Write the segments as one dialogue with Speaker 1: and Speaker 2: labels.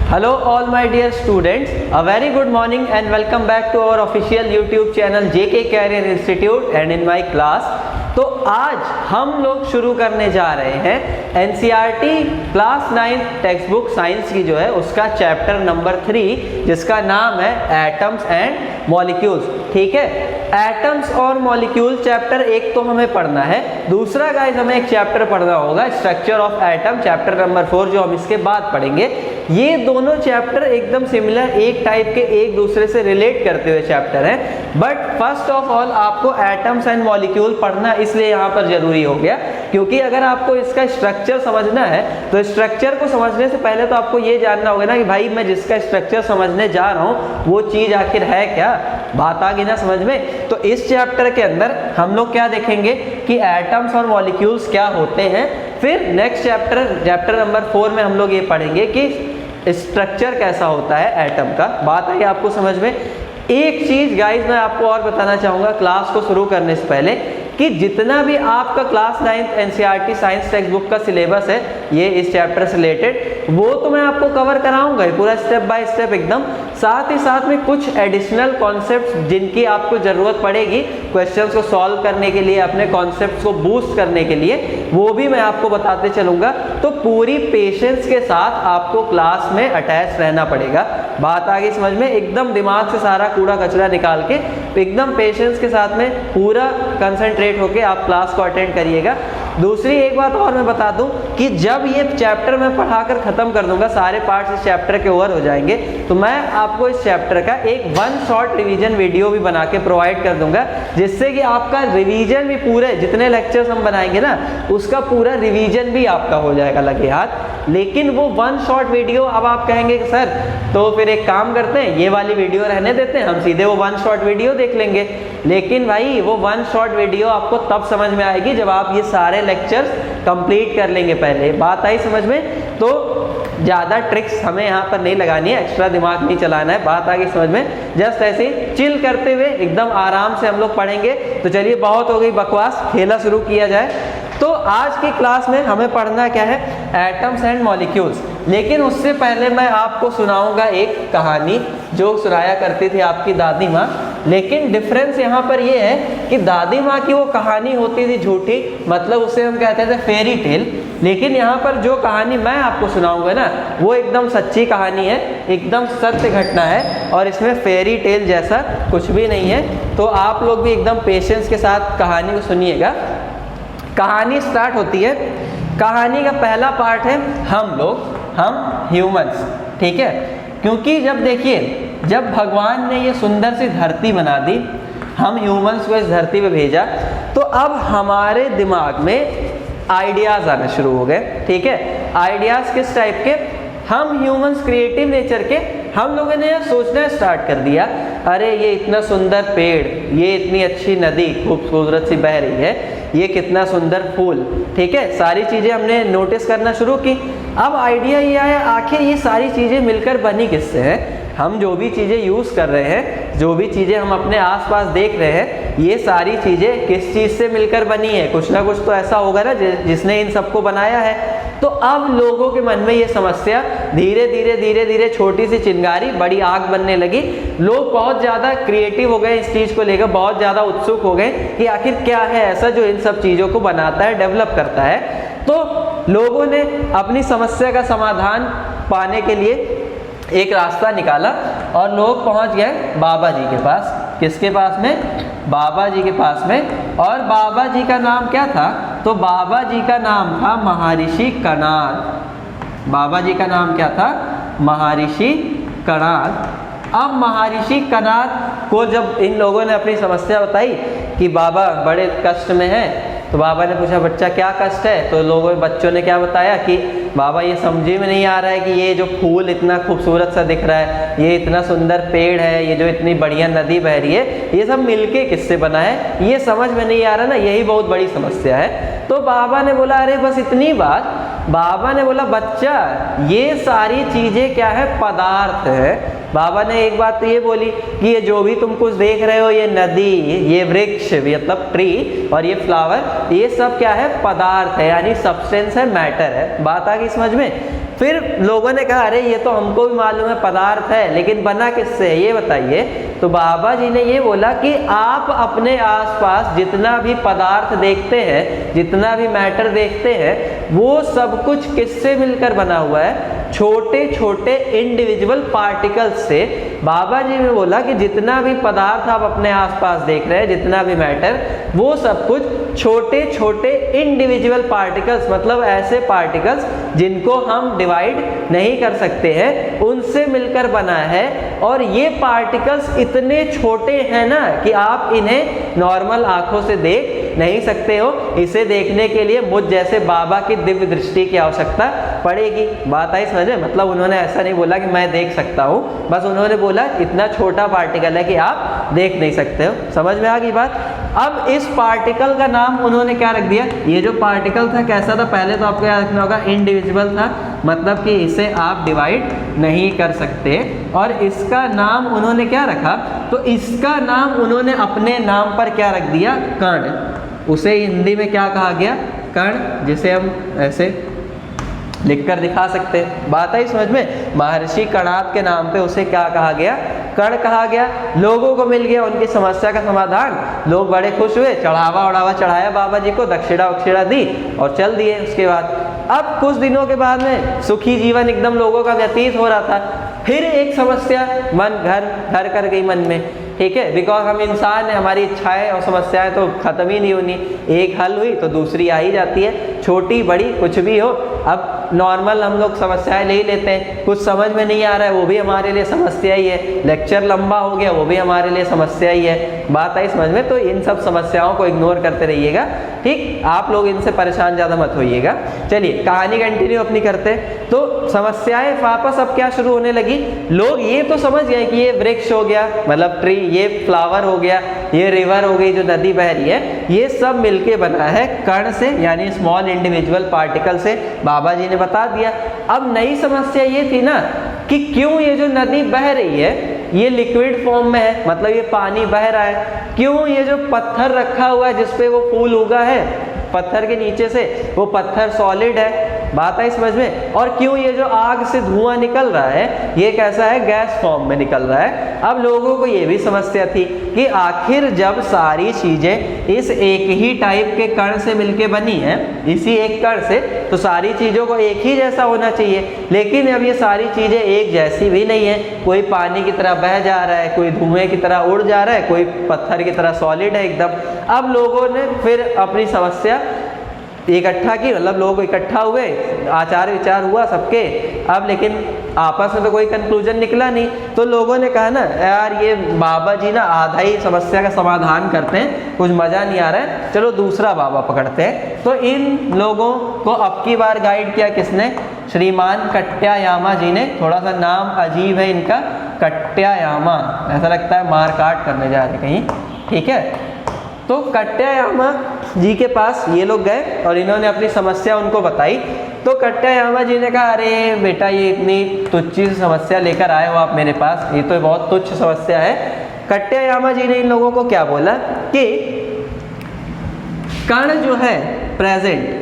Speaker 1: Hello all my dear students, a very good morning and welcome back to our official YouTube channel JK Career Institute and in my class। तो आज हम लोग शुरू करने जा रहे हैं NCERT class 9 text book science की जो है उसका चैप्टर नंबर 3 जिसका नाम है एटम्स एंड मॉलिक्यूल्स। ठीक है, एटम्स और मॉलिक्यूल चैप्टर 1 तो हमें पढ़ना है, दूसरा गाइस हमें एक चैप्टर पढ़ना होगा structure of atom, chapter number 4 जो हम इसके बाद पढ़ेंगे। ये दोनों चैप्टर एकदम सिमिलर, एक टाइप के, एक दूसरे से रिलेट करते हुए चैप्टर हैं। बट फर्स्ट ऑफ ऑल आपको एटम्स एंड मॉलिक्यूल पढ़ना इसलिए यहाँ पर जरूरी हो गया क्योंकि अगर आपको इसका स्ट्रक्चर समझना है तो स्ट्रक्चर को समझने से पहले तो आपको ये जानना होगा ना कि भाई मैं जिसका स्ट्रक्चर समझने जा रहा हूँ वो चीज आखिर है क्या। बात आ गई ना समझ में। तो इस चैप्टर के अंदर हम लोग क्या देखेंगे कि एटम्स और मॉलिक्यूल्स क्या होते हैं। फिर नेक्स्ट चैप्टर नंबर 4 में हम लोग ये पढ़ेंगे कि स्ट्रक्चर कैसा होता है एटम का। बात आई आपको समझ में। एक चीज गाइस मैं आपको और बताना चाहूंगा क्लास को शुरू करने से पहले कि जितना भी आपका class 9 NCERT science text book का सिलेबस है ये इस चैप्टर से रिलेटेड वो तो मैं आपको कवर कराऊंगा पूरा स्टेप बाय स्टेप एकदम। साथ ही साथ में कुछ एडिशनल कॉन्सेप्ट्स जिनकी आपको ज़रूरत पड़ेगी क्वेश्चंस को सॉल्व करने के लिए, अपने कॉन्सेप्ट्स को बूस्ट करने के लिए, वो भी मैं आपको बताते चलूँगा। तो पूरी पेशेंस के साथ आपको क्लास में अटैच रहना पड़ेगा। बात आ गई समझ में। एकदम दिमाग से सारा कूड़ा कचरा निकाल के एकदम पेशेंस के साथ में पूरा कंसंट्रेट होके आप क्लास को अटेंड करिएगा। दूसरी एक बात और मैं बता दूं कि जब ये चैप्टर मैं पढ़ाकर खत्म कर दूंगा, सारे पार्ट्स इस चैप्टर के ओवर हो जाएंगे, तो मैं आपको इस चैप्टर का एक 1 शॉर्ट रिवीजन वीडियो भी बना के प्रोवाइड कर दूंगा जिससे कि आपका रिवीजन भी पूरे जितने लेक्चर्स हम बनाएंगे ना उसका पूरा रिवीजन भी आपका हो जाएगा लगे हाथ। लेकिन वो 1 शॉर्ट वीडियो अब आप कहेंगे कि सर तो फिर एक काम करते हैं ये वाली वीडियो रहने देते हैं, हम सीधे वो 1 शॉर्ट वीडियो देख लेंगे। लेकिन भाई वो 1 शॉर्ट वीडियो आपको तब समझ में आएगी जब आप ये सारे लेक्चर्स कंप्लीट कर लेंगे पहले। बात आई समझ में। तो ज़्यादा ट्रिक्स हमें यहाँ पर नहीं लगानी है, एक्स्ट्रा दिमाग नहीं चलाना है। बात आ गई समझ में। जस्ट ऐसे ही चिल करते हुए एकदम आराम से हम लोग पढ़ेंगे। तो चलिए बहुत हो गई बकवास, खेला शुरू किया जाए। तो आज की क्लास में हमें पढ़ना क्या है, एटम्स एंड मॉलिक्यूल्स। लेकिन उससे पहले मैं आपको सुनाऊंगा एक कहानी जो सुनाया करती थी आपकी दादी माँ। लेकिन डिफरेंस यहाँ पर ये है कि दादी माँ की वो कहानी होती थी झूठी, मतलब उसे हम कहते थे फेरी टेल। लेकिन यहाँ पर जो कहानी मैं आपको सुनाऊंगा ना वो एकदम सच्ची कहानी है, एकदम सत्य घटना है और इसमें फेरी टेल जैसा कुछ भी नहीं है। तो आप लोग भी एकदम पेशेंस के साथ कहानी को सुनिएगा। कहानी स्टार्ट होती है। कहानी का पहला पार्ट है हम ह्यूमंस। ठीक है, क्योंकि जब देखिए जब भगवान ने ये सुंदर सी धरती बना दी, हम ह्यूमंस को इस धरती पे भेजा, तो अब हमारे दिमाग में आइडियाज़ आना शुरू हो गए। ठीक है, आइडियाज़ किस टाइप के, हम ह्यूमंस क्रिएटिव नेचर के, हम लोगों ने यह सोचना स्टार्ट कर दिया अरे ये इतना सुंदर पेड़, ये इतनी अच्छी नदी खूबसूरत सी बह रही है, ये कितना सुंदर फूल। ठीक है, सारी चीज़ें हमने नोटिस करना शुरू की। अब आइडिया ये आया आखिर ये सारी चीज़ें मिलकर बनी किससे हैं। हम जो भी चीज़ें यूज़ कर रहे हैं, जो भी चीज़ें हम अपने आसपास देख रहे हैं, ये सारी चीज़ें किस चीज़ से मिलकर बनी है। कुछ ना कुछ तो ऐसा होगा ना जिसने इन सबको बनाया है। तो अब लोगों के मन में ये समस्या धीरे धीरे छोटी सी चिंगारी बड़ी आग बनने लगी। लोग बहुत ज़्यादा क्रिएटिव हो गए इस चीज़ को लेकर, बहुत ज़्यादा उत्सुक हो गए कि आखिर क्या है ऐसा जो इन सब चीज़ों को बनाता है, डेवलप करता है। तो लोगों ने अपनी समस्या का समाधान पाने के लिए एक रास्ता निकाला और लोग पहुंच गए बाबा जी के पास। किसके पास में, बाबा जी के पास में। और बाबा जी का नाम क्या था, तो बाबा जी का नाम था महर्षि कणाद। बाबा जी का नाम क्या था, महर्षि कणाद। अब महर्षि कणाद को जब इन लोगों ने अपनी समस्या बताई कि बाबा बड़े कष्ट में हैं, तो बाबा ने पूछा बच्चा क्या कष्ट है। तो बच्चों ने क्या बताया कि बाबा ये समझे में नहीं आ रहा है कि ये जो फूल इतना खूबसूरत सा दिख रहा है, ये इतना सुंदर पेड़ है, ये जो इतनी बढ़िया नदी बह रही है, ये सब मिलके किससे बना है, ये समझ में नहीं आ रहा ना, यही बहुत बड़ी समस्या है। तो बाबा ने बोला अरे बस इतनी बात। बाबा ने बोला बच्चा ये सारी चीज़ें क्या है, पदार्थ है। बाबा ने एक बात तो ये बोली कि ये जो भी तुम कुछ देख रहे हो, ये नदी, ये वृक्ष मतलब ट्री और ये फ्लावर, ये सब क्या है, पदार्थ है, यानी सब्सटेंस है, मैटर है। बात आ गई समझ में। फिर लोगों ने कहा अरे ये तो हमको भी मालूम है पदार्थ है, लेकिन बना किससे है ये बताइए। तो बाबा जी ने ये बोला कि आप अपने आसपास जितना भी पदार्थ देखते हैं, जितना भी मैटर देखते हैं, वो सब कुछ किससे मिलकर बना हुआ है? छोटे छोटे इंडिविजुअल पार्टिकल्स से। बाबा जी ने बोला कि जितना भी पदार्थ आप अपने आसपास देख रहे हैं, जितना भी मैटर, वो सब कुछ छोटे छोटे इंडिविजुअल पार्टिकल्स, मतलब ऐसे पार्टिकल्स जिनको हम डिवाइड नहीं कर सकते हैं, उनसे मिलकर बना है। और ये पार्टिकल्स इतने छोटे हैं ना कि आप इन्हें नॉर्मल आंखों से देख नहीं सकते हो। इसे देखने के लिए मुझ जैसे बाबा की दिव्य दृष्टि की आवश्यकता पड़ेगी। बात आई समझे? मतलब उन्होंने ऐसा नहीं बोला कि मैं देख सकता हूँ, बस उन्होंने बोला इतना छोटा पार्टिकल है कि आप देख नहीं सकते हो। समझ में आ गई बात? अब इस पार्टिकल का नाम उन्होंने क्या रख दिया? ये जो पार्टिकल था कैसा था? पहले तो आपको याद रखना होगा, इंडिविजुअल था, मतलब कि इसे आप डिवाइड नहीं कर सकते। और इसका नाम उन्होंने क्या रखा? तो इसका नाम उन्होंने अपने नाम पर क्या रख दिया? कण। उसे हिंदी में क्या कहा गया? कण, जिसे हम ऐसे लिखकर दिखा सकते हैं। बात आई समझ में? महर्षि कणाद के नाम पे उसे क्या कहा गया? कण कहा गया। लोगों को मिल गया उनकी समस्या का समाधान, लोग बड़े खुश हुए, चढ़ावा उड़ावा चढ़ाया बाबा जी को, दक्षिणा वक्षिणा दी और चल दिए। उसके बाद अब कुछ दिनों के बाद में सुखी जीवन एकदम लोगों का व्यतीत हो रहा था। फिर एक समस्या मन घर कर गई मन में, ठीक है, बिकॉज हम इंसान हैं, हमारी इच्छाएं और समस्याएं तो खत्म ही नहीं होनी। एक हल हुई तो दूसरी आ ही जाती है, छोटी बड़ी कुछ भी हो। अब नॉर्मल हम लोग समस्याएं ले ही लेते हैं, कुछ समझ में नहीं आ रहा है वो भी हमारे लिए समस्या ही है, लेक्चर लंबा हो गया वो भी हमारे लिए समस्या ही है। बात आई समझ में? तो इन सब समस्याओं को इग्नोर करते रहिएगा, ठीक? आप लोग इनसे परेशान ज़्यादा मत होइएगा। चलिए कहानी कंटिन्यू अपनी करते हैं। तो समस्याएं वापस अब क्या शुरू होने लगी? लोग ये तो समझ गए कि ये वृक्ष हो गया, मतलब ट्री, ये फ्लावर हो गया, ये रिवर हो गई जो नदी बह रही है, ये सब मिलके बना है कण से, यानी स्मॉल इंडिविजुअल पार्टिकल से। बाबा जी ने बता दिया। अब नई समस्या ये थी ना कि क्यों ये जो नदी बह रही है ये लिक्विड फॉर्म में है, मतलब ये पानी बह रहा है, क्यों ये जो पत्थर रखा हुआ है जिसपे वो फूल उगा है, पत्थर के नीचे से वो पत्थर सॉलिड है। बात आई समझ में? और क्यों ये जो आग से धुआं निकल रहा है ये कैसा है? गैस फॉर्म में निकल रहा है। अब लोगों को ये भी समस्या थी कि आखिर जब सारी चीजें इस एक ही टाइप के कण से मिलके बनी है, इसी एक कण से, तो सारी चीजों को एक ही जैसा होना चाहिए। लेकिन अब ये सारी चीजें एक जैसी भी नहीं है, कोई पानी की तरह बह जा रहा है, कोई धुएं की तरह उड़ जा रहा है, कोई पत्थर की तरह सॉलिड है एकदम। अब लोगों ने फिर अपनी समस्या इकट्ठा की, मतलब लोग इकट्ठा हुए, आचार विचार हुआ सबके। अब लेकिन आपस में तो कोई कंक्लूजन निकला नहीं, तो लोगों ने कहा ना यार ये बाबा जी ना आधा ही समस्या का समाधान करते हैं, कुछ मज़ा नहीं आ रहा है, चलो दूसरा बाबा पकड़ते हैं। तो इन लोगों को अब की बार गाइड किया किसने? श्रीमान कट्टायामा जी ने। थोड़ा सा नाम अजीब है इनका, कट्टायामा, ऐसा लगता है मार काट करने जा रहे कहीं, ठीक है। तो कट्टायामा जी के पास ये लोग गए और इन्होंने अपनी समस्या उनको बताई। तो कट्टायामा जी ने कहा अरे बेटा ये इतनी तुच्छ समस्या लेकर आए हो आप मेरे पास, ये तो बहुत तुच्छ समस्या है। कट्टायामा जी ने इन लोगों को क्या बोला कि कण जो है प्रेजेंट,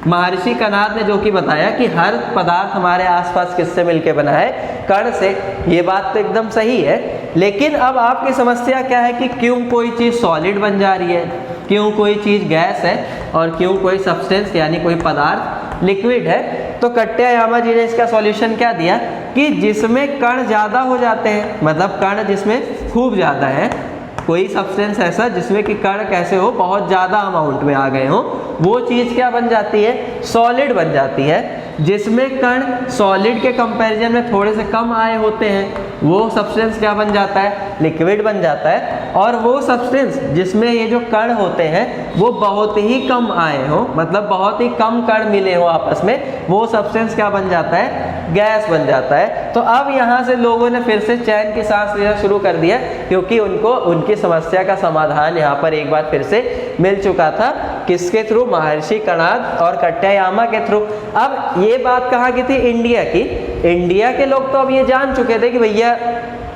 Speaker 1: महर्षि कणाद ने जो कि बताया कि हर पदार्थ हमारे आसपास किससे मिलके बना है? कण से। ये बात तो एकदम सही है, लेकिन अब आपकी समस्या क्या है कि क्यों कोई चीज़ सॉलिड बन जा रही है, क्यों कोई चीज़ गैस है और क्यों कोई सब्सटेंस यानी कोई पदार्थ लिक्विड है? तो कट्टायामा जी ने इसका सॉल्यूशन क्या दिया कि जिसमें कण ज़्यादा हो जाते हैं, मतलब कण जिसमें खूब ज़्यादा है, कोई सब्सटेंस ऐसा जिसमें कि कण कैसे हो बहुत ज़्यादा अमाउंट में आ गए हो, वो चीज़ क्या बन जाती है? सॉलिड बन जाती है। जिसमें कण सॉलिड के कंपैरिजन में थोड़े से कम आए होते हैं वो सब्सटेंस क्या बन जाता है? लिक्विड बन जाता है। और वो सब्सटेंस जिसमें ये जो कण होते हैं वो बहुत ही कम आए हो, मतलब बहुत ही कम कण मिले हो आपस में, वो सब्सटेंस क्या बन जाता है? गैस बन जाता है। तो अब यहाँ से लोगों ने फिर से चैन की सांस लेना शुरू कर दिया, क्योंकि उनको उनकी समस्या का समाधान यहाँ पर एक बार फिर से मिल चुका था। किसके थ्रू? महर्षि कणाद और कट्टायामा के थ्रू। अब ये बात कहाँ की थी? इंडिया की। इंडिया के लोग तो अब ये जान चुके थे कि भैया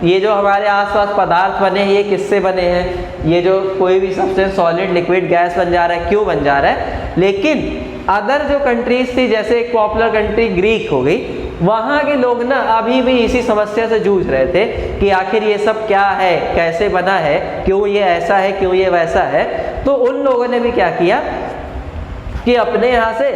Speaker 1: ये जो हमारे आसपास पदार्थ बने हैं ये किससे बने हैं, ये जो कोई भी सब्सटेंस सॉलिड लिक्विड गैस बन जा रहा है क्यों बन जा रहा है। लेकिन अदर जो कंट्रीज थी, जैसे एक पॉपुलर कंट्री ग्रीक हो गई, वहाँ के लोग ना अभी भी इसी समस्या से जूझ रहे थे कि आखिर ये सब क्या है, कैसे बना है, क्यों ये ऐसा है, क्यों ये वैसा है। तो उन लोगों ने भी क्या किया कि अपने यहाँ से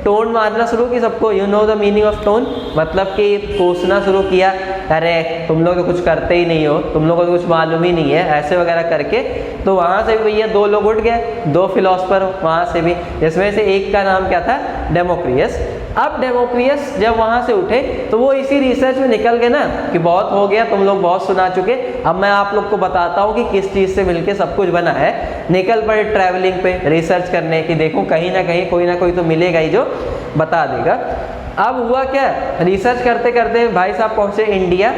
Speaker 1: टोन मारना शुरू की सबको। You know the meaning of tone, मतलब कि कोसना शुरू किया, अरे तुम लोग तो कुछ करते ही नहीं हो, तुम लोगों को कुछ मालूम ही नहीं है, ऐसे वगैरह करके। तो वहाँ से भी भैया 2 लोग उठ गए, 2 फिलोसफर वहाँ से भी, जिसमें से एक का नाम क्या था, डेमोक्रियस। अब डेमोक्रियस जब वहाँ से उठे तो वो इसी रिसर्च में निकल गए ना कि बहुत हो गया, तुम लोग बहुत सुना चुके, अब मैं आप लोग को बताता हूँ कि किस चीज़ से मिलके सब कुछ बना है। निकल पड़े ट्रैवलिंग पे, रिसर्च करने की, देखो कहीं ना कहीं कोई ना कोई तो मिलेगा ही जो बता देगा। अब हुआ क्या, रिसर्च करते करते भाई साहब पहुँचे इंडिया,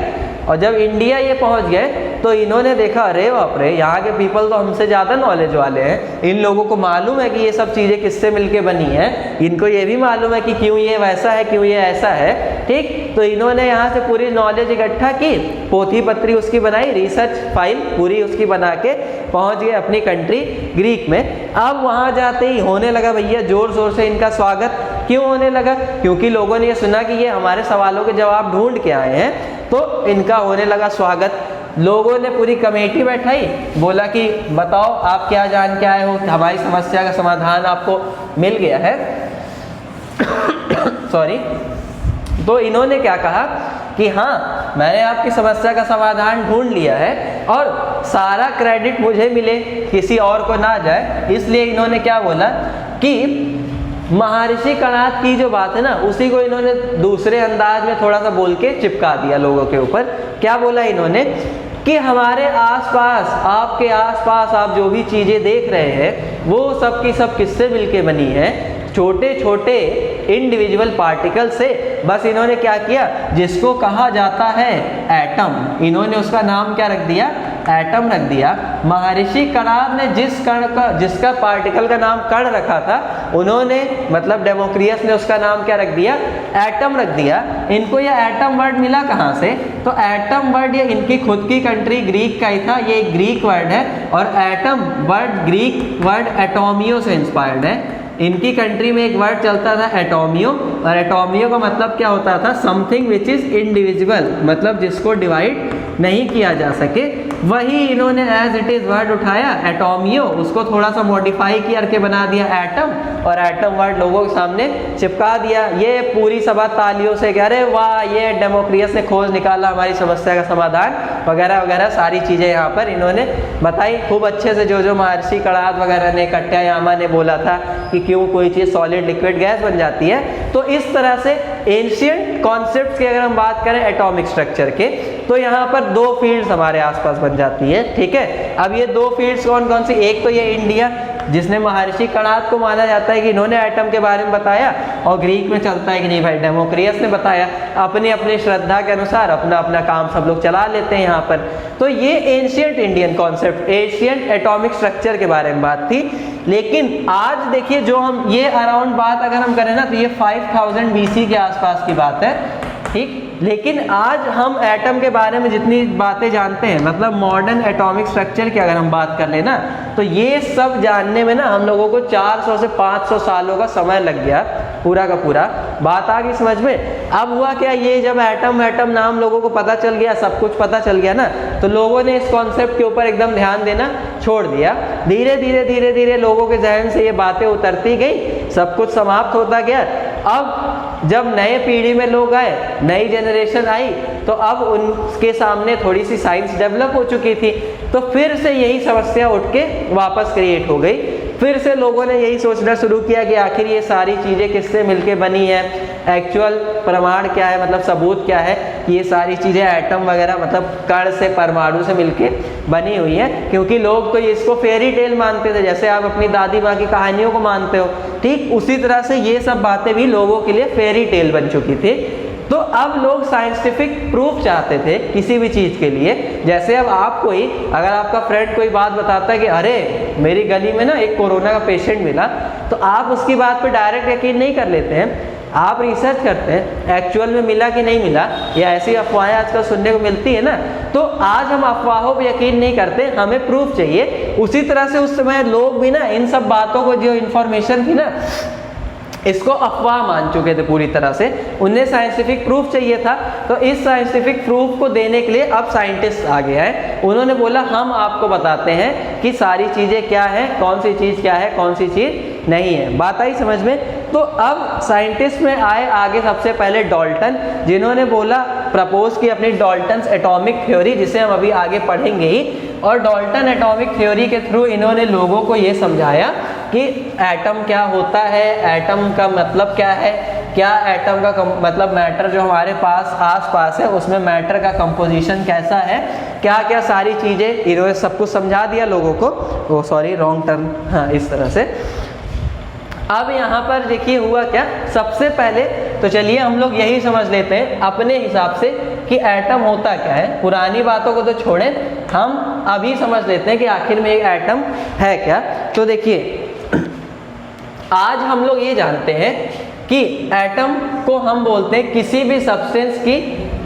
Speaker 1: और जब इंडिया ये पहुंच गए तो इन्होंने देखा, अरे बाप रे, यहाँ के पीपल तो हमसे ज़्यादा नॉलेज वाले हैं, इन लोगों को मालूम है कि ये सब चीज़ें किससे मिलके बनी हैं, इनको ये भी मालूम है कि क्यों ये वैसा है, क्यों ये ऐसा है। ठीक, तो इन्होंने यहाँ से पूरी नॉलेज इकट्ठा की, पोथी पत्री उसकी बनाई, रिसर्च फाइल पूरी उसकी बना के पहुँच गए अपनी कंट्री ग्रीक में। अब वहाँ जाते ही होने लगा भैया ज़ोर ज़ोर से इनका स्वागत। क्यों होने लगा, क्योंकि लोगों ने ये सुना कि ये हमारे सवालों के जवाब ढूंढ के आए हैं, तो इनका होने लगा स्वागत। लोगों ने पूरी कमेटी बैठाई, बोला कि बताओ आप क्या जान के आए हो, हमारी समस्या का समाधान आपको मिल गया है। सॉरी। तो इन्होंने क्या कहा कि हाँ, मैंने आपकी समस्या का समाधान ढूंढ लिया है और सारा क्रेडिट मुझे मिले, किसी और को ना जाए। इसलिए इन्होंने क्या बोला कि महर्षि कणाद की जो बात है ना, उसी को इन्होंने दूसरे अंदाज में थोड़ा सा बोल के चिपका दिया लोगों के ऊपर। क्या बोला इन्होंने कि हमारे आसपास, आपके आसपास आप जो भी चीज़ें देख रहे हैं वो सब की सब किससे मिलके बनी है, छोटे छोटे इंडिविजुअल पार्टिकल से। बस इन्होंने क्या किया, जिसको कहा जाता है एटम, इन्होंने उसका नाम क्या रख दिया, एटम रख दिया। महर्षि कणाद ने जिसका पार्टिकल का नाम कण रखा था, उन्होंने मतलब डेमोक्रियस ने उसका नाम क्या रख दिया, एटम रख दिया। इनको यह एटम वर्ड मिला कहाँ से, तो एटम वर्ड ये इनकी खुद की कंट्री ग्रीक का ही था, ये एक ग्रीक वर्ड है, और एटम वर्ड ग्रीक वर्ड एटोमियो से इंस्पायर्ड है। इनकी कंट्री में एक वर्ड चलता था एटोमियो, और एटोमियो का मतलब क्या होता था, समथिंग विच इज इनडिविजिबल, मतलब जिसको डिवाइड नहीं किया जा सके। वही इन्होंने एज इट इज वर्ड उठाया एटोमियो, उसको थोड़ा सा मॉडिफाई करके बना दिया एटम, और एटम वर्ड लोगों के सामने चिपका दिया। ये पूरी सभा तालियों से कह रहे वाह, ये डेमोक्रियस ने खोज निकाला हमारी समस्या का समाधान, वगैरह वगैरह सारी चीज़ें यहाँ पर इन्होंने बताई खूब अच्छे से। जो महर्षि कणाद वगैरह ने, कट्यायामा ने बोला था कि क्यों कोई चीज़ सॉलिड लिक्विड गैस बन जाती है। तो इस तरह से एंशिएंट कॉन्सेप्ट्स की अगर हम बात करें एटॉमिक स्ट्रक्चर के, तो यहाँ पर 2 फील्ड्स हमारे आसपास बन जाती है। ठीक है, अब ये 2 फील्ड्स कौन कौन सी, एक तो ये इंडिया, जिसने महर्षि कणाद को माना जाता है कि इन्होंने एटम के बारे में बताया, और ग्रीक में चलता है कि नहीं भाई डेमोक्रियस ने बताया। अपनी अपनी श्रद्धा के अनुसार अपना अपना काम सब लोग चला लेते हैं यहाँ पर। तो ये ancient Indian concept, ancient atomic structure के बारे में बात थी। लेकिन आज देखिए, जो हम ये अराउंड बात अगर हम करें ना, तो ये 5000 BC के आसपास की बात है। ठीक, लेकिन आज हम एटम के बारे में जितनी बातें जानते हैं, मतलब मॉडर्न एटॉमिक स्ट्रक्चर की अगर हम बात कर लेना, तो ये सब जानने में ना हम लोगों को 400 से 500 सालों का समय लग गया पूरा का पूरा। बात आ गई समझ में। अब हुआ क्या, ये जब एटम नाम लोगों को पता चल गया, सब कुछ पता चल गया ना, तो लोगों ने इस कॉन्सेप्ट के ऊपर एकदम ध्यान देना छोड़ दिया। धीरे धीरे लोगों के जहन से ये बातें उतरती गई, सब कुछ समाप्त होता गया। अब जब नए पीढ़ी में लोग आए, नई जनरेशन आई, तो अब उनके सामने थोड़ी सी साइंस डेवलप हो चुकी थी, तो फिर से यही समस्या उठ के वापस क्रिएट हो गई। फिर से लोगों ने यही सोचना शुरू किया कि आखिर ये सारी चीज़ें किससे मिलके बनी है, एक्चुअल प्रमाण क्या है, मतलब सबूत क्या है कि ये सारी चीज़ें एटम वगैरह मतलब कण से, परमाणु से मिलके बनी हुई है। क्योंकि लोग तो इसको फेरी टेल मानते थे, जैसे आप अपनी दादी माँ की कहानियों को मानते हो, ठीक उसी तरह से ये सब बातें भी लोगों के लिए फेरी टेल बन चुकी थी। तो अब लोग साइंटिफिक प्रूफ चाहते थे किसी भी चीज़ के लिए। जैसे अब आपको ही, अगर आपका फ्रेंड कोई बात बताता है कि अरे मेरी गली में ना एक कोरोना का पेशेंट मिला, तो आप उसकी बात पे डायरेक्ट यकीन नहीं कर लेते हैं, आप रिसर्च करते हैं एक्चुअल में मिला कि नहीं मिला, या ऐसी अफवाहें आजकल सुनने को मिलती है ना। तो आज हम अफवाहों पे यकीन नहीं करते, हमें प्रूफ चाहिए। उसी तरह से उस समय लोग भी ना इन सब बातों को, जो इन्फॉर्मेशन थी ना, इसको अफवाह मान चुके थे पूरी तरह से। उन्हें साइंटिफिक प्रूफ चाहिए था, तो इस साइंटिफिक प्रूफ को देने के लिए अब साइंटिस्ट आ गया है। उन्होंने बोला हम आपको बताते हैं कि सारी चीज़ें क्या है, कौन सी चीज़ क्या है, कौन सी चीज़ नहीं है। बात आई समझ में? तो अब साइंटिस्ट में आए आगे सबसे पहले डाल्टन, जिन्होंने बोला प्रपोज की अपनी डाल्टन्स एटॉमिक थ्योरी, जिसे हम अभी आगे पढ़ेंगे ही। और डाल्टन एटॉमिक थ्योरी के थ्रू इन्होंने लोगों को ये समझाया कि एटम क्या होता है, एटम का मतलब क्या है, क्या एटम का मतलब मैटर जो हमारे पास आसपास है उसमें मैटर का कंपोजिशन कैसा है, क्या क्या सारी चीज़ें, इन्होंने सब कुछ समझा दिया लोगों को। वो सॉरी रॉन्ग टर्म, हाँ इस तरह से। अब यहाँ पर देखिए हुआ क्या, सबसे पहले तो चलिए हम लोग यही समझ लेते हैं अपने हिसाब से कि एटम होता क्या है। पुरानी बातों को तो छोड़ें, हम अभी समझ लेते हैं कि आखिर में एक एटम है क्या। तो देखिए आज हम लोग ये जानते हैं कि एटम को हम बोलते हैं किसी भी सब्सटेंस की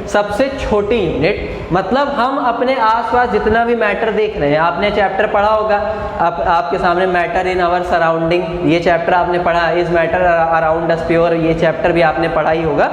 Speaker 1: सबसे छोटी यूनिट। मतलब हम अपने आसपास जितना भी मैटर देख रहे हैं, आपने चैप्टर पढ़ा होगा, आपके सामने मैटर इन आवर सराउंडिंग, ये चैप्टर आपने पढ़ा, is matter around us pure, ये चैप्टर भी आपने पढ़ा ही होगा।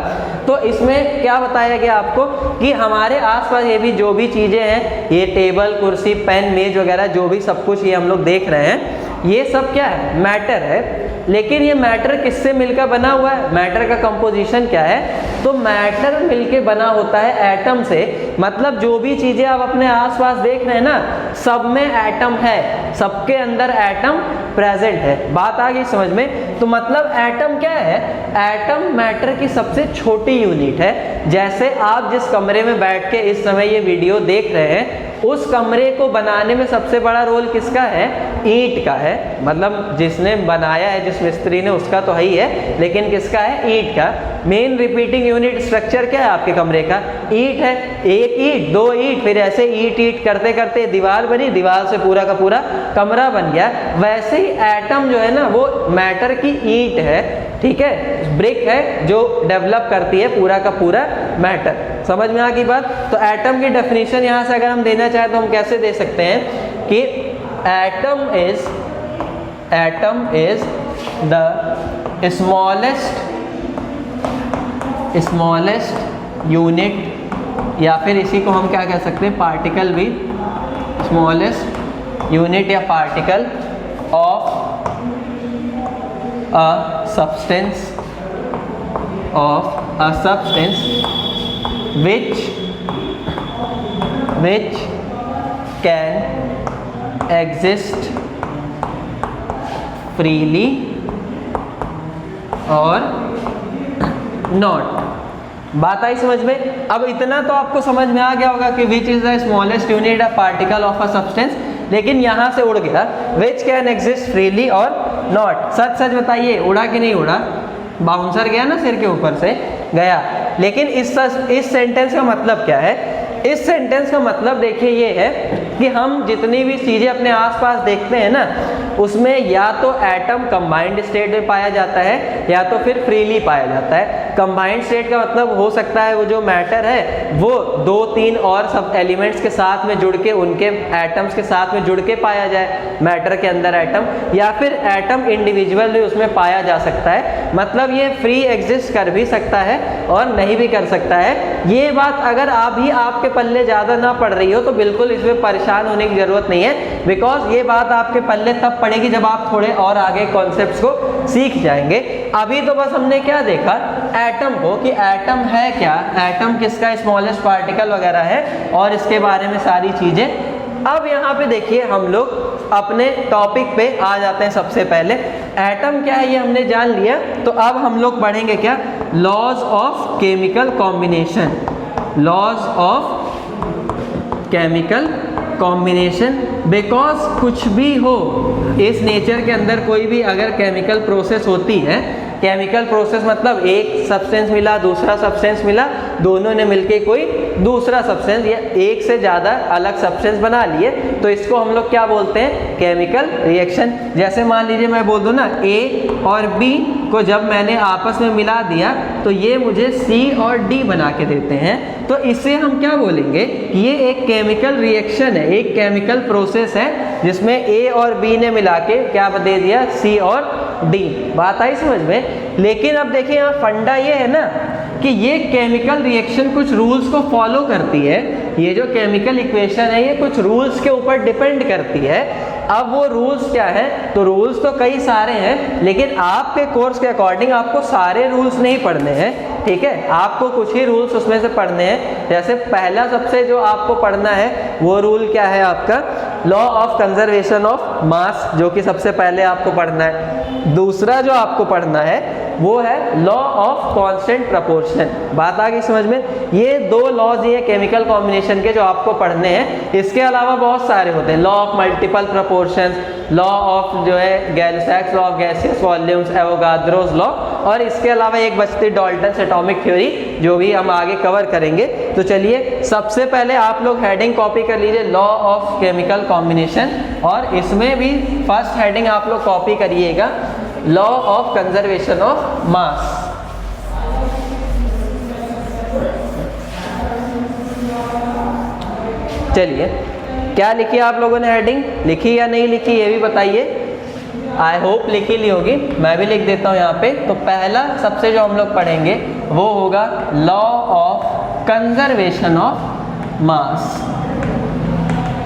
Speaker 1: तो इसमें क्या बताया गया आपको कि हमारे आसपास ये भी जो भी चीज़ें हैं, ये टेबल, कुर्सी, पेन, मेज वगैरह जो भी सब कुछ ये हम लोग देख रहे हैं, ये सब क्या है, मैटर है। लेकिन ये मैटर किससे मिलकर बना हुआ है, मैटर का कंपोजिशन क्या है, तो मैटर मिलके बना होता है एटम से। मतलब जो भी चीज़ें आप अपने आसपास देख रहे हैं ना, सब में एटम है, सबके अंदर एटम प्रेजेंट है। बात आ गई समझ में? तो मतलब एटम क्या है, एटम मैटर की सबसे छोटी यूनिट है। जैसे आप जिस कमरे में बैठ के इस समय ये वीडियो देख रहे हैं, उस कमरे को बनाने में सबसे बड़ा रोल किसका है, ईंट का है। मतलब जिसने बनाया है, जिस मिस्त्री ने, उसका तो है ही है, लेकिन किसका है, ईंट का। मेन रिपीटिंग यूनिट स्ट्रक्चर क्या है आपके कमरे का, ईंट है। एक ईंट, दो ईंट, फिर ऐसे ईंट ईंट करते करते दीवार बनी, दीवार से पूरा का पूरा कमरा बन गया। वैसे ही एटम जो है ना, वो मैटर की ईंट है, ठीक है, ब्रिक है जो डेवलप करती है पूरा का पूरा मैटर। समझ में आ गई बात? तो एटम की डेफिनेशन यहाँ से अगर हम देना चाहें तो हम कैसे दे सकते हैं कि atom is the smallest unit, या फिर इसी को हम क्या कह सकते हैं, पार्टिकल भी, स्मॉलेस्ट यूनिट या particle of a substance which can exist freely or not। बात आई समझ में? अब इतना तो आपको समझ में आ गया होगा कि which is the smallest unit of particle of a substance. लेकिन यहाँ से उड़ गया, विच कैन एग्जिस्ट फ्रीली और नॉट। सच सच बताइए, उड़ा कि नहीं उड़ा? बाउंसर गया ना सिर के ऊपर से, गया। लेकिन इस सेंटेंस का मतलब क्या है? इस सेंटेंस का मतलब देखिए ये है कि हम जितनी भी चीज़ें अपने आसपास देखते हैं ना, उसमें या तो एटम कंबाइंड स्टेट में पाया जाता है या तो फिर फ्रीली पाया जाता है। कंबाइंड स्टेट का मतलब हो सकता है वो जो मैटर है वो दो तीन और सब एलिमेंट्स के साथ में जुड़ के, उनके एटम्स के साथ में जुड़ के पाया जाए मैटर के अंदर एटम, या फिर एटम इंडिविजुअल भी उसमें पाया जा सकता है। मतलब ये फ्री एग्जिस्ट कर भी सकता है और नहीं भी कर सकता है। ये बात अगर अभी आपके पल्ले ज़्यादा ना पड़ रही हो तो बिल्कुल इसमें परेशान होने की ज़रूरत नहीं है, बिकॉज ये बात आपके पल्ले तब पड़ेगी जब आप थोड़े और आगे कॉन्सेप्ट्स को सीख जाएंगे। अभी तो बस हमने क्या देखा, एटम को, कि एटम है क्या, एटम किसका स्मॉलेस्ट पार्टिकल वगैरह है, और इसके बारे में सारी चीज़ें। अब यहाँ पे देखिए हम लोग अपने टॉपिक पे आ जाते हैं। सबसे पहले एटम क्या है ये हमने जान लिया, तो अब हम लोग पढ़ेंगे क्या, laws of chemical combination. Laws of chemical combination, because कुछ भी हो इस नेचर के अंदर, कोई भी अगर केमिकल प्रोसेस होती है, केमिकल प्रोसेस मतलब एक सब्सटेंस मिला, दूसरा सब्सटेंस मिला, दोनों ने मिलके कोई दूसरा सब्सटेंस या एक से ज़्यादा अलग सब्सटेंस बना लिए, तो इसको हम लोग क्या बोलते हैं, केमिकल रिएक्शन। जैसे मान लीजिए मैं बोल दूँ ना, ए और बी को जब मैंने आपस में मिला दिया तो ये मुझे सी और डी बना के देते हैं, तो इसे हम क्या बोलेंगे, ये एक केमिकल रिएक्शन है, एक केमिकल प्रोसेस है जिसमें ए और बी ने मिला के क्या दे दिया, सी और डी। बात आई समझ में? लेकिन अब देखिए यहाँ फंडा ये है ना कि ये केमिकल रिएक्शन कुछ रूल्स को फॉलो करती है। ये जो केमिकल इक्वेशन है ये कुछ रूल्स के ऊपर डिपेंड करती है। अब वो रूल्स क्या है? तो रूल्स तो कई सारे हैं, लेकिन आपके कोर्स के अकॉर्डिंग आपको सारे रूल्स नहीं पढ़ने हैं, ठीक है? आपको कुछ ही रूल्स उसमें से पढ़ने हैं। जैसे पहला सबसे जो आपको पढ़ना है वो रूल क्या है आपका? लॉ ऑफ कंजर्वेशन ऑफ मास, जो कि सबसे पहले आपको पढ़ना है। दूसरा जो आपको पढ़ना है वो है लॉ ऑफ कांस्टेंट प्रोपोर्शन। बात आ गई समझ में? ये दो लॉज ये केमिकल कॉम्बिनेशन के जो आपको पढ़ने हैं। इसके अलावा बहुत सारे होते हैं, law of multiple proportions, law of जो है Gay Lussac's law of gaseous volumes, Avogadro's law, और इसके अलावा एक बचती डॉल्टन्स एटॉमिक थ्योरी, जो भी हम आगे कवर करेंगे। तो चलिए सबसे पहले आप लोग हेडिंग कॉपी कर लीजिए, लॉ ऑफ केमिकल कॉम्बिनेशन, और इसमें भी फर्स्ट हेडिंग आप लोग कॉपी करिएगा, लॉ ऑफ कंजर्वेशन ऑफ मास। चलिए क्या लिखी आप लोगों ने हेडिंग? लिखी या नहीं लिखी ये भी बताइए। आई होप लिखी ली होगी, मैं भी लिख देता हूँ यहाँ पे। तो पहला सबसे जो हम लोग पढ़ेंगे वो होगा law of conservation of mass.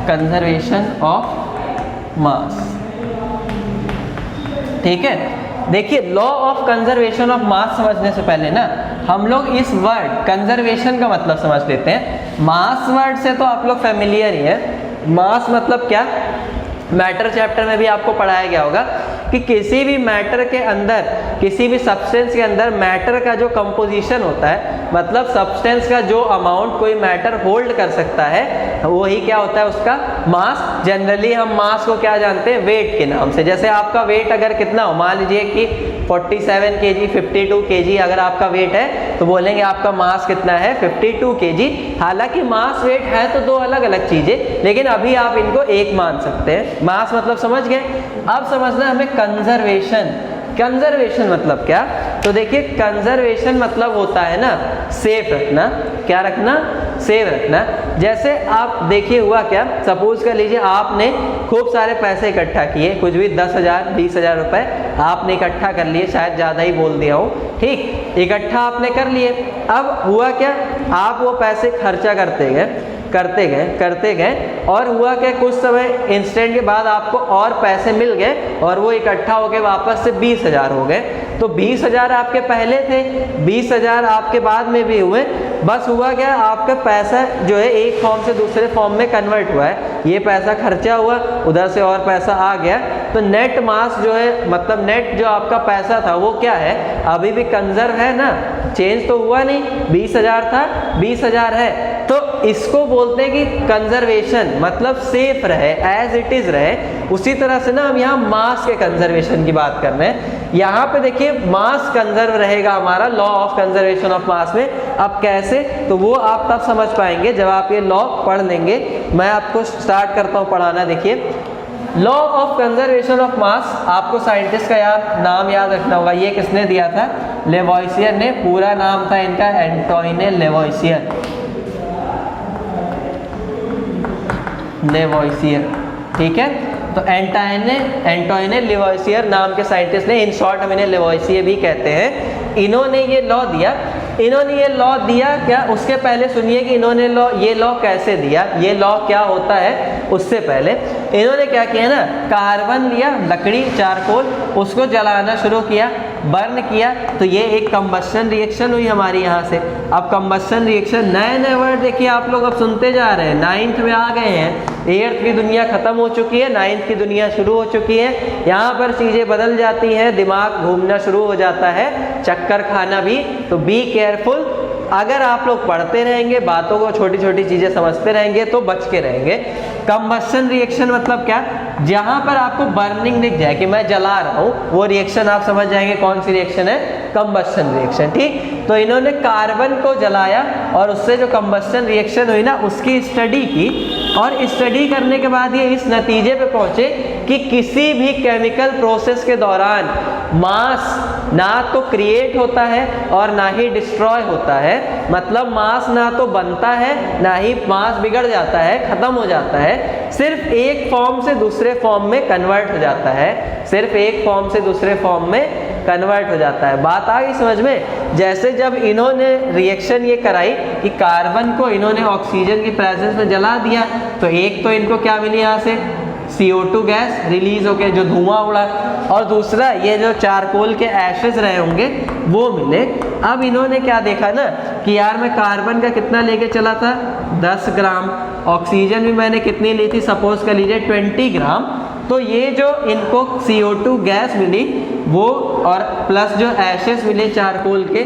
Speaker 1: Conservation of मास, ठीक है? देखिए लॉ ऑफ कंजर्वेशन ऑफ मास समझने से पहले ना हम लोग इस वर्ड कंजर्वेशन का मतलब समझ लेते हैं। मास वर्ड से तो आप लोग फेमिलियर ही है। मास मतलब क्या? मैटर चैप्टर में भी आपको पढ़ाया गया होगा कि किसी भी मैटर के अंदर, किसी भी सब्सटेंस के अंदर मैटर का जो कंपोजिशन होता है, मतलब सब्सटेंस का जो अमाउंट कोई मैटर होल्ड कर सकता है, वही क्या होता है? उसका मास। जनरली हम मास को क्या जानते हैं? वेट के नाम से। जैसे आपका वेट अगर कितना हो, मान लीजिए कि 47 kg, 52 kg अगर आपका वेट है तो बोलेंगे आपका मास कितना है? 52 kg। हालांकि मास वेट है तो दो अलग अलग चीजें, लेकिन अभी आप इनको एक मान सकते हैं। मास मतलब समझ गए? अब समझना है हमें कंजर्वेशन। कंजर्वेशन मतलब क्या? तो देखिए कंजर्वेशन मतलब होता है ना सेफ रखना। क्या रखना? सेफ रखना। जैसे आप देखिए हुआ क्या, सपोज कर लीजिए आपने खूब सारे पैसे इकट्ठा किए, कुछ भी 10,000 20,000 रुपए आपने इकट्ठा कर लिए, शायद ज़्यादा ही बोल दिया हूँ, ठीक? इकट्ठा आपने कर लिए। अब हुआ क्या, आप वो पैसे खर्चा करते गए और हुआ क्या, कुछ समय इंस्टेंट के बाद आपको और पैसे मिल गए और वो इकट्ठा होके वापस से 20,000 हो गए। तो 20,000 आपके पहले थे, 20,000 आपके बाद में भी हुए। बस हुआ क्या, आपका पैसा जो है एक फॉर्म से दूसरे फॉर्म में कन्वर्ट हुआ है। ये पैसा खर्चा हुआ, उधर से और पैसा आ गया, तो नेट मास जो है, मतलब नेट जो आपका पैसा था वो क्या है? अभी भी कंजर्व है ना, चेंज तो हुआ नहीं। 20,000 था, 20,000 है, तो इसको बोलते हैं कि कंजर्वेशन, मतलब सेफ रहे, एज इट इज रहे। उसी तरह से ना हम यहाँ मास के कंजर्वेशन की बात कर रहे हैं। यहाँ पे देखिए मास कंजर्व रहेगा हमारा लॉ ऑफ कंजर्वेशन ऑफ मास में। अब कैसे, तो वो आप तब समझ पाएंगे जब आप ये लॉ पढ़ लेंगे। मैं आपको स्टार्ट करता हूँ पढ़ाना। देखिए लॉ ऑफ कंजर्वेशन ऑफ मास, आपको साइंटिस्ट का नाम याद रखना होगा। ये किसने दिया था? लेवोइसियर ने। पूरा नाम था इनका एंटोइने लेवोइसियर। लेवोइसियर, ठीक है? तो एंटोइने लेवोइसियर नाम के साइंटिस्ट ने, इन शॉर्ट हम इन्हें लेवोइसियर भी कहते हैं, इन्होंने ये लॉ दिया। इन्होंने ये लॉ दिया क्या, उसके पहले सुनिए कि इन्होंने ये लॉ कैसे दिया, ये लॉ क्या होता है। उससे पहले इन्होंने क्या किया ना, कार्बन लिया, लकड़ी, चारकोल, उसको जलाना शुरू किया, बर्न किया, तो ये एक कंबस्शन रिएक्शन हुई हमारी यहाँ से। अब कंबस्शन रिएक्शन, नए नए वर्ड देखिए आप लोग अब सुनते जा रहे हैं, 9th में आ गए हैं। 8th की दुनिया खत्म हो चुकी है, 9th की दुनिया शुरू हो चुकी है। यहाँ पर चीज़ें बदल जाती हैं, दिमाग घूमना शुरू हो जाता है, चक्कर खाना भी। तो बी केयरफुल। अगर आप लोग पढ़ते रहेंगे, बातों को, छोटी छोटी चीज़ें समझते रहेंगे तो बच के रहेंगे। कंबस्शन रिएक्शन मतलब क्या, जहाँ पर आपको बर्निंग दिख जाए कि मैं जला रहा हूँ, वो रिएक्शन आप समझ जाएंगे कौन सी रिएक्शन है, कंबस्शन रिएक्शन, ठीक? तो इन्होंने कार्बन को जलाया और उससे जो कंबस्शन रिएक्शन हुई ना, उसकी स्टडी की, और स्टडी करने के बाद ये इस नतीजे पे पहुंचे कि किसी भी केमिकल प्रोसेस के दौरान मास ना तो क्रिएट होता है और ना ही डिस्ट्रॉय होता है। मतलब मास ना तो बनता है, ना ही मास बिगड़ जाता है, खत्म हो जाता है। सिर्फ एक फॉर्म से दूसरे फॉर्म में कन्वर्ट हो जाता है, सिर्फ एक फॉर्म से दूसरे फॉर्म में कन्वर्ट हो जाता है। बात आ गई समझ में? जैसे जब इन्होंने रिएक्शन ये कराई कि कार्बन को इन्होंने ऑक्सीजन की प्रेजेंस में जला दिया, तो एक तो इनको क्या मिली यहाँ से CO2 गैस रिलीज होके जो धुआं उड़ा, और दूसरा ये जो चारकोल के एशेस रहे होंगे वो मिले। अब इन्होंने क्या देखा ना कि यार मैं कार्बन का कितना लेके चला था 10 ग्राम, ऑक्सीजन भी मैंने कितनी ली थी, सपोज कर लीजिए 20 ग्राम। तो ये जो इनको CO2 गैस मिली वो और प्लस जो एशेस मिले चारकोल के,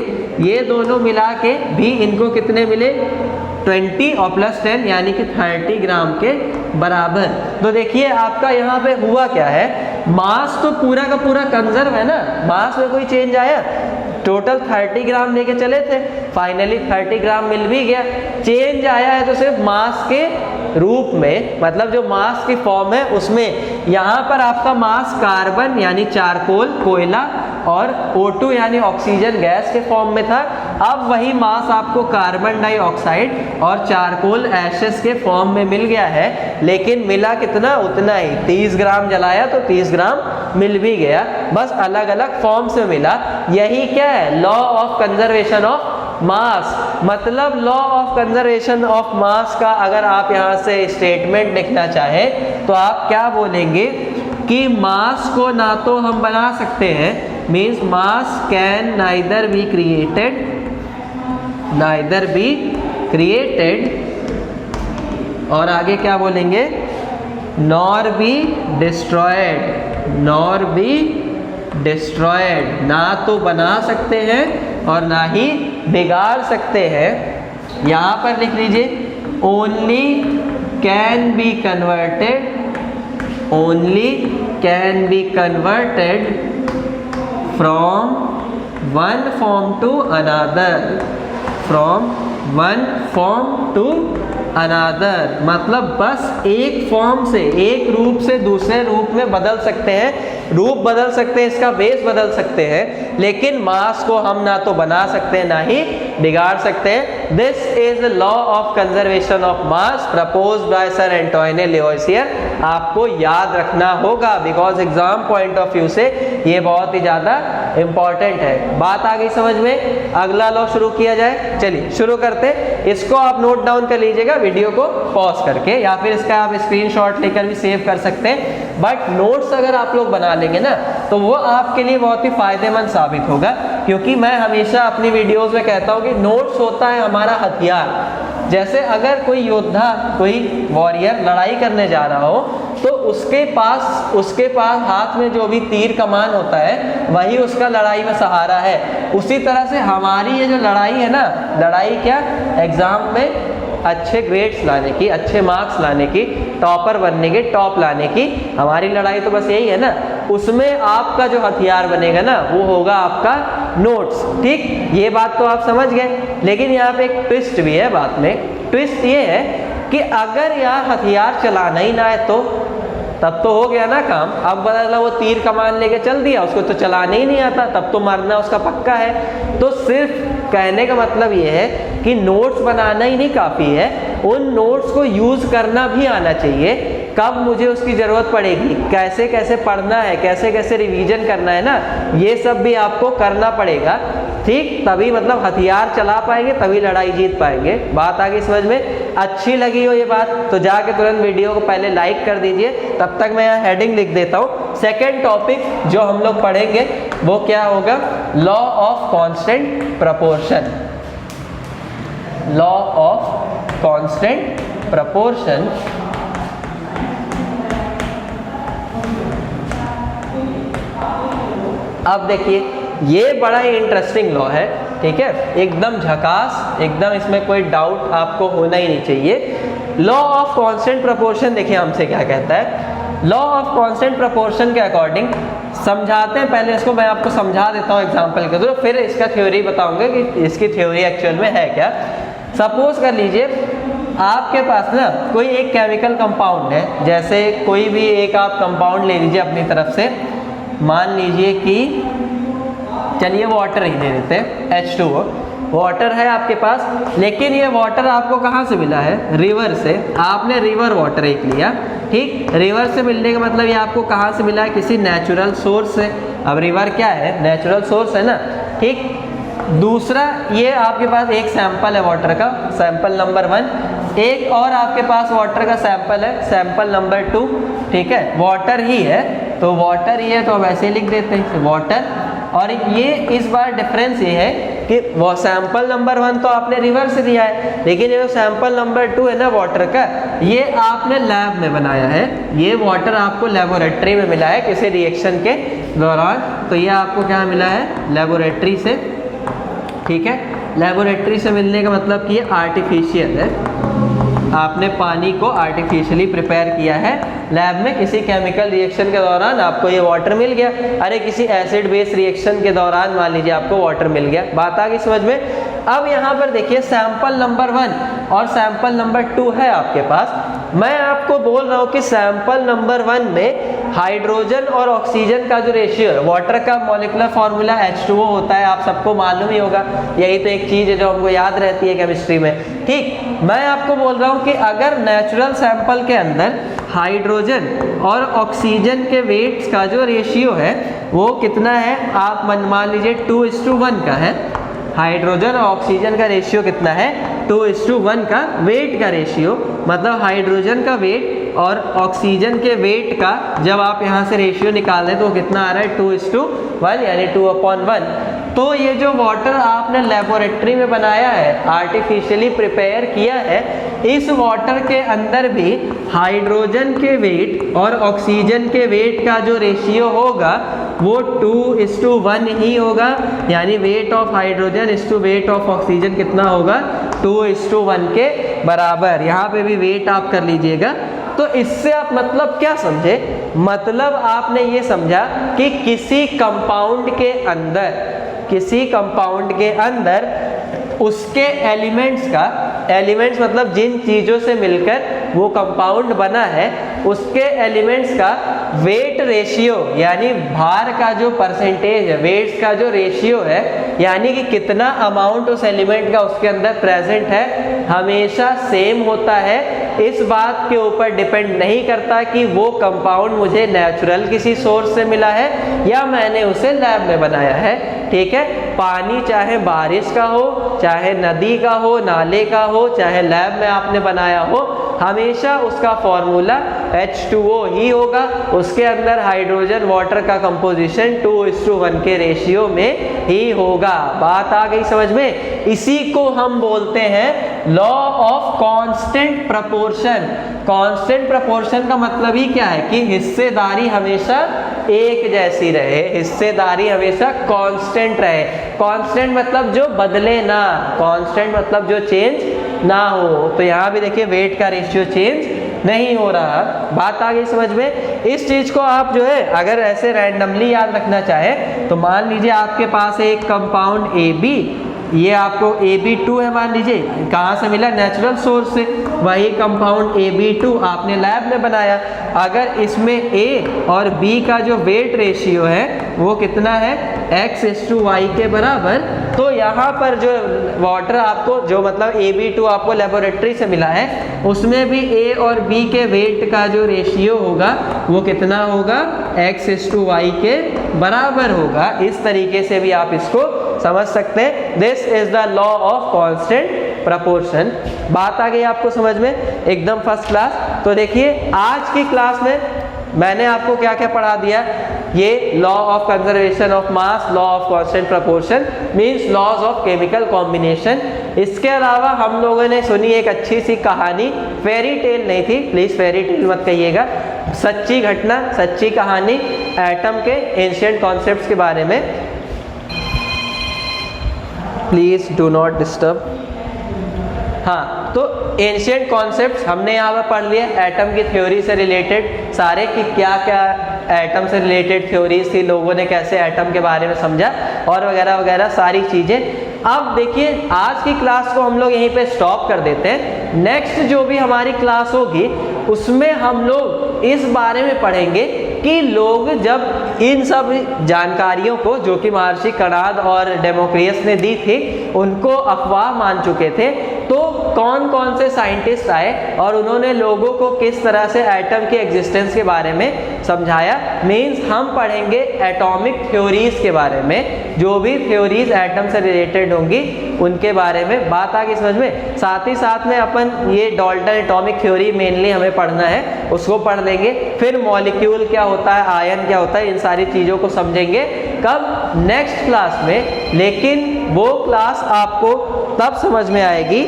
Speaker 1: ये दोनों मिला के भी इनको कितने मिले 20 और प्लस 10 यानी कि 30 ग्राम के बराबर। तो देखिए आपका यहाँ पे हुआ क्या है, मास तो पूरा का पूरा कंजर्व है ना, मास में कोई चेंज आया? टोटल 30 ग्राम लेके चले थे, फाइनली 30 ग्राम मिल भी गया। चेंज आया है तो सिर्फ मास के रूप में, मतलब जो मास की फॉर्म है उसमें। यहाँ पर आपका मास कार्बन यानी चारकोल कोयला और O2 यानी ऑक्सीजन गैस के फॉर्म में था। अब वही मास आपको कार्बन डाइऑक्साइड और चारकोल एशेस के फॉर्म में मिल गया है, लेकिन मिला कितना? उतना ही। 30 ग्राम जलाया तो 30 ग्राम मिल भी गया, बस अलग अलग फॉर्म से मिला। यही क्या है? Law of conservation of mass. मतलब law of conservation of mass का अगर आप यहाँ से स्टेटमेंट लिखना चाहें तो आप क्या बोलेंगे कि मास को ना तो हम बना सकते हैं, means mass can neither be created, और आगे क्या बोलेंगे? नॉर बी डिस्ट्रॉयड, ना तो बना सकते हैं और ना ही बिगाड़ सकते हैं। यहाँ पर लिख लीजिए only can be converted from one form to another, मतलब बस एक फॉर्म से, एक रूप से दूसरे रूप में बदल सकते हैं, रूप बदल सकते हैं, इसका बेस बदल सकते हैं, लेकिन मास को हम ना तो बना सकते हैं ना ही बिगाड़ सकते हैं। This is law of conservation of mass proposed by sir Antoine Lavoisier. आपको याद रखना होगा because exam point of view से ये बहुत ही ज़्यादा इंपॉर्टेंट है। बात आ गई समझ में? अगला लॉ शुरू किया जाए, चलिए शुरू करते हैं। इसको आप नोट डाउन कर लीजिएगा वीडियो को पॉज करके, या फिर इसका आप स्क्रीनशॉट लेकर भी सेव कर सकते हैं। बट नोट्स अगर आप लोग बना लेंगे ना तो वो आपके लिए बहुत ही फायदेमंद साबित होगा, क्योंकि मैं हमेशा अपनी वीडियोस में कहता हूँ कि नोट्स होता है हमारा हथियार। जैसे अगर कोई योद्धा, कोई वॉरियर लड़ाई करने जा रहा हो तो उसके पास हाथ में जो भी तीर कमान होता है वही उसका लड़ाई में सहारा है। उसी तरह से हमारी ये जो लड़ाई है ना, लड़ाई क्या? एग्जाम में अच्छे ग्रेड्स लाने की, अच्छे मार्क्स लाने की, टॉपर बनने के, टॉप लाने की हमारी लड़ाई तो बस यही है ना। उसमें आपका जो हथियार बनेगा ना वो होगा आपका नोट्स। ठीक, ये बात तो आप समझ गए, लेकिन यहाँ पे एक ट्विस्ट भी है बात में। ट्विस्ट ये है कि अगर यहाँ हथियार चलाना ही ना है तो तब तो हो गया ना काम। अब बदला वो तीर कमान लेके चल दिया, उसको तो चलाने ही नहीं आता, तब तो मरना उसका पक्का है। तो सिर्फ कहने का मतलब ये है कि नोट्स बनाना ही नहीं काफ़ी है, उन नोट्स को यूज़ करना भी आना चाहिए। कब मुझे उसकी ज़रूरत पड़ेगी, कैसे कैसे पढ़ना है, कैसे कैसे रिवीजन करना है ना, ये सब भी आपको करना पड़ेगा। ठीक, तभी मतलब हथियार चला पाएंगे, तभी लड़ाई जीत पाएंगे। बात आगे समझ में? अच्छी लगी हो ये बात तो जाके तुरंत वीडियो को पहले लाइक कर दीजिए। तब तक मैं यहाँ हेडिंग लिख देता हूँ। सेकेंड टॉपिक जो हम लोग पढ़ेंगे वो क्या होगा? Law of constant proportion. Law of constant proportion अब देखिए ये बड़ा ही इंटरेस्टिंग लॉ है, ठीक है, एकदम झकास, एकदम इसमें कोई डाउट आपको होना ही नहीं चाहिए। लॉ ऑफ कांस्टेंट प्रोपोर्शन देखिए हमसे क्या कहता है। लॉ ऑफ कांस्टेंट प्रोपोर्शन के अकॉर्डिंग समझाते हैं, पहले इसको मैं आपको समझा देता हूँ एग्जांपल के थ्रू, फिर इसका थ्योरी बताऊंगा कि इसकी थ्योरी एक्चुअल में है क्या। सपोज कर लीजिए आपके पास ना कोई एक केमिकल कंपाउंड है, जैसे कोई भी एक आप कंपाउंड ले लीजिए अपनी तरफ से, मान लीजिए कि चलिए वाटर ही ले लेते हैं H2O। वाटर है आपके पास, लेकिन ये वाटर आपको कहाँ से मिला है? रिवर से। आपने रिवर वाटर एक लिया, ठीक। रिवर से मिलने का मतलब ये आपको कहाँ से मिला है? किसी नेचुरल सोर्स से। अब रिवर क्या है? नेचुरल सोर्स है ना, ठीक। दूसरा, ये आपके पास एक सैंपल है वाटर का, सैंपल नंबर 1। एक और आपके पास वाटर का सैंपल है, सैंपल नंबर 2, ठीक है। वाटर ही है तो वाटर ही है तो अब ऐसे लिख देते हैं वाटर। और ये इस बार डिफरेंस ये है कि वो सैंपल नंबर 1 तो आपने रिवर से दिया है, लेकिन ये जो सैंपल नंबर 2 है ना वाटर का, ये आपने लैब में बनाया है। ये वाटर आपको लेबोरेटरी में मिला है किसी रिएक्शन के दौरान। तो ये आपको क्या मिला है? लेबोरेटरी से, ठीक है। लेबोरेटरी से मिलने का मतलब कि ये आर्टिफिशियल है। आपने पानी को आर्टिफिशियली प्रिपेयर किया है लैब में, किसी केमिकल रिएक्शन के दौरान आपको ये वाटर मिल गया। अरे किसी एसिड बेस रिएक्शन के दौरान मान लीजिए आपको वाटर मिल गया। बात आ गई समझ में? अब यहाँ पर देखिए सैंपल नंबर 1 और सैंपल नंबर 2 है आपके पास। मैं आपको बोल रहा हूँ कि सैंपल नंबर 1 में हाइड्रोजन और ऑक्सीजन का जो रेशियो है, वाटर का मॉलिक्यूलर फॉर्मूला H2O होता है, आप सबको मालूम ही होगा। यही तो एक चीज़ है जो हमको याद रहती है केमिस्ट्री में, ठीक। मैं आपको बोल रहा हूँ कि अगर नेचुरल सैंपल के अंदर हाइड्रोजन और ऑक्सीजन के वेट्स का जो रेशियो है वो कितना है? आप मान लीजिए 2:1 का है। हाइड्रोजन और ऑक्सीजन का रेशियो कितना है? 2:1 का वेट का रेशियो, मतलब हाइड्रोजन का वेट और ऑक्सीजन के वेट का जब आप यहाँ से रेशियो निकाल दें तो कितना आ रहा है? 2:1 यानी 2/1। तो ये जो वाटर आपने लेबोरेटरी में बनाया है, आर्टिफिशियली प्रिपेयर किया है, इस वाटर के अंदर भी हाइड्रोजन के वेट और ऑक्सीजन के वेट का जो रेशियो होगा वो 2:1 ही होगा। यानी वेट ऑफ हाइड्रोजन इस टू वेट ऑफ ऑक्सीजन कितना होगा? 2:1 के बराबर। यहाँ पे भी वेट आप कर लीजिएगा। तो इससे आप मतलब क्या समझे? मतलब आपने ये समझा कि किसी कंपाउंड के अंदर उसके एलिमेंट्स का, एलिमेंट्स मतलब जिन चीज़ों से मिलकर वो कंपाउंड बना है, उसके एलिमेंट्स का वेट रेशियो यानी भार का जो परसेंटेज है, वेट्स का जो रेशियो है, यानी कि कितना अमाउंट उस एलिमेंट का उसके अंदर प्रेजेंट है, हमेशा सेम होता है। इस बात के ऊपर डिपेंड नहीं करता कि वो कंपाउंड मुझे नेचुरल किसी सोर्स से मिला है या मैंने उसे लैब में बनाया है, ठीक है। पानी चाहे बारिश का हो, चाहे नदी का हो, नाले का हो, चाहे लैब में आपने बनाया हो, हमेशा उसका फॉर्मूला H2O ही होगा। उसके अंदर हाइड्रोजन वाटर का कंपोजिशन 2:1 के रेशियो में ही होगा। बात आ गई समझ में? इसी को हम बोलते हैं law of constant proportion. Constant proportion का मतलब ही क्या है कि हिस्सेदारी हमेशा एक जैसी रहे, हिस्सेदारी हमेशा कांस्टेंट रहे। कांस्टेंट मतलब जो बदले ना, कांस्टेंट मतलब जो चेंज ना हो। तो यहाँ भी देखिए वेट का रेशियो चेंज नहीं हो रहा। बात आ गई समझ में? इस चीज को आप जो है अगर ऐसे रैंडमली याद रखना चाहे तो मान लीजिए आपके पास एक कंपाउंड AB, ये आपको AB2 है मान लीजिए, कहाँ से मिला? नेचुरल सोर्स से। वही कंपाउंड AB2 आपने लैब में बनाया। अगर इसमें A और B का जो वेट रेशियो है वो कितना है? X:Y के बराबर। तो यहाँ पर जो वाटर आपको जो मतलब AB2 आपको लेबोरेटरी से मिला है उसमें भी A और B के वेट का जो रेशियो होगा वो कितना होगा? X:Y के बराबर होगा। इस तरीके से भी आप इसको समझ सकते हैं। This is the law of constant proportion. बात आ गई आपको समझ में? एकदम फर्स्ट क्लास। तो देखिए आज की क्लास में मैंने आपको क्या क्या पढ़ा दिया। ये law of conservation of mass, law of constant proportion means laws of chemical combination. इसके अलावा हम लोगों ने सुनी एक अच्छी सी कहानी, फेरी टेल नहीं थी, प्लीज फेरी टेल मत कहिएगा, सच्ची घटना, सच्ची कहानी एटम के एंशिएंट कॉन्सेप्ट्स के बारे में। Please do not disturb. हाँ, तो एंशिएंट कॉन्सेप्ट्स हमने यहाँ पर पढ़ लिए, एटम की थ्योरी से रिलेटेड सारे कि क्या क्या एटम से रिलेटेड थ्योरीज थी, लोगों ने कैसे एटम के बारे में समझा और वगैरह वगैरह सारी चीज़ें। अब देखिए आज की क्लास को हम लोग यहीं पे स्टॉप कर देते हैं। नेक्स्ट जो भी हमारी क्लास होगी उसमें हम लोग इस बारे में पढ़ेंगे कि लोग जब इन सब जानकारियों को जो कि महर्षि कणाद और डेमोक्रियस ने दी थी उनको अफवाह मान चुके थे, तो कौन कौन से साइंटिस्ट आए और उन्होंने लोगों को किस तरह से एटम के एग्जिस्टेंस के बारे में समझाया। मीन्स हम पढ़ेंगे एटॉमिक थ्योरीज के बारे में, जो भी थ्योरीज एटम से रिलेटेड होंगी उनके बारे में। बात आ गई समझ में। साथ ही साथ में अपन ये डाल्टन एटॉमिक थ्योरी मेनली हमें पढ़ना है, उसको पढ़ लेंगे। फिर मॉलिक्यूल क्या होता है, आयन क्या होता है, इन सारी चीज़ों को समझेंगे कब, नेक्स्ट क्लास में। लेकिन वो क्लास आपको तब समझ में आएगी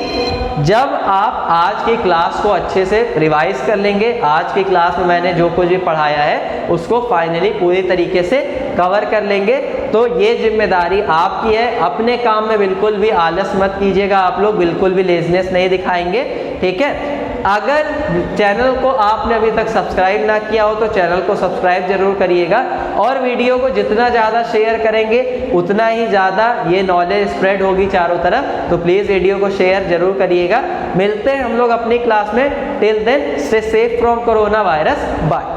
Speaker 1: जब आप आज की क्लास को अच्छे से रिवाइज कर लेंगे। आज की क्लास में मैंने जो कुछ भी पढ़ाया है उसको फाइनली पूरी तरीके से कवर कर लेंगे। तो ये जिम्मेदारी आपकी है। अपने काम में बिल्कुल भी आलस मत कीजिएगा, आप लोग बिल्कुल भी लेजनेस नहीं दिखाएंगे, ठीक है। अगर चैनल को आपने अभी तक सब्सक्राइब ना किया हो तो चैनल को सब्सक्राइब जरूर करिएगा, और वीडियो को जितना ज़्यादा शेयर करेंगे उतना ही ज़्यादा ये नॉलेज स्प्रेड होगी चारों तरफ। तो प्लीज़ वीडियो को शेयर जरूर करिएगा। मिलते हैं हम लोग अपनी क्लास में। Till then stay safe from corona virus. Bye.